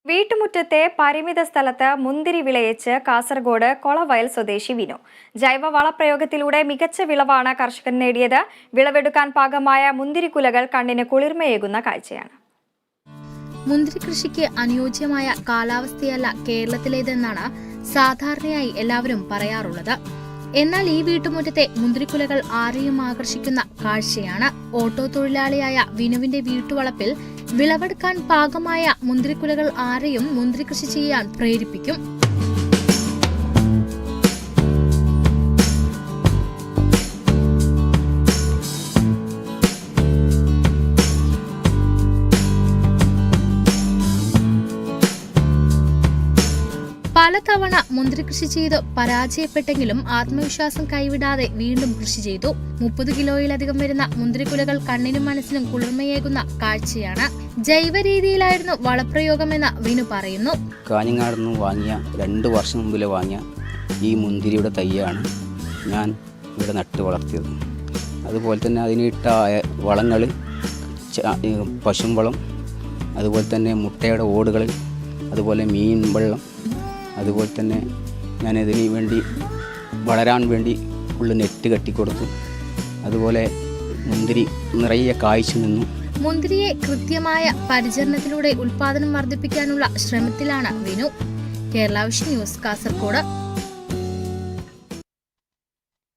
വീട്ടുമുറ്റത്തെ പരിമിത സ്ഥലത്ത് മുന്തിരി വിളയിച്ച് കാസർഗോഡ് കൊളവയൽ സ്വദേശി വിനു. ജൈവ വളപ്രയോഗത്തിലൂടെ മികച്ച വിളവാണ് കർഷകൻ നേടിയത്. വിളവെടുക്കാൻ പാകമായ മുന്തിരിക്കുലകൾ കണ്ണിന് കുളിർമയേകുന്ന കാഴ്ചയാണ്. മുന്തിരി കൃഷിക്ക് അനുയോജ്യമായ കാലാവസ്ഥയല്ല കേരളത്തിലേതെന്നാണ് സാധാരണയായി എല്ലാവരും പറയാറുള്ളത്. എന്നാൽ ഈ വീട്ടുമുറ്റത്തെ മുന്തിരിക്കുലകൾ ആരെയും ആകർഷിക്കുന്ന കാഴ്ചയാണ്. ഓട്ടോ തൊഴിലാളിയായ വിനുവിന്റെ വീട്ടുവളപ്പിൽ വിളവെടുക്കാൻ പാകമായ മുന്തിരിക്കുലകൾ ആരെയും മുന്തിരി കൃഷി ചെയ്യാൻ പ്രേരിപ്പിക്കും. പലതവണ മുന്തിരി കൃഷി ചെയ്ത് പരാജയപ്പെട്ടെങ്കിലും ആത്മവിശ്വാസം കൈവിടാതെ വീണ്ടും കൃഷി ചെയ്തു. 30 കിലോയിലധികം വരുന്ന മുന്തിരിക്കുലകൾ കണ്ണിനും മനസ്സിനും കുളിർമയേകുന്ന കാഴ്ചയാണ്. ജൈവ രീതിയിലായിരുന്നു വളപ്രയോഗമെന്ന് വിനു പറയുന്നു. കാഞ്ഞങ്ങാട് നിന്ന് വാങ്ങിയ 2 വർഷം മുമ്പിൽ വാങ്ങിയ ഈ മുന്തിരിയുടെ തൈയാണ് ഞാൻ ഇവിടെ നട്ട് വളർത്തിയത്. അതുപോലെ തന്നെ അതിനിട്ട വളങ്ങൾ പശുവളം, അതുപോലെ തന്നെ മുട്ടയുടെ ഓടുകൾ, അതുപോലെ മീൻ വെള്ളം, അതുപോലെ തന്നെ ഞാനതിന് വേണ്ടി വളരാൻ വേണ്ടി ഫുള്ള് നെറ്റ് കെട്ടിക്കൊടുത്തു. അതുപോലെ മുന്തിരി നിറയെ കായ്ച്ചു നിന്നു. മുന്തിരിയെ കൃത്യമായ പരിചരണത്തിലൂടെ ഉൽപാദനം വർദ്ധിപ്പിക്കാനുള്ള ശ്രമത്തിലാണ് വിനു. Kerala vision news, Kasaragod.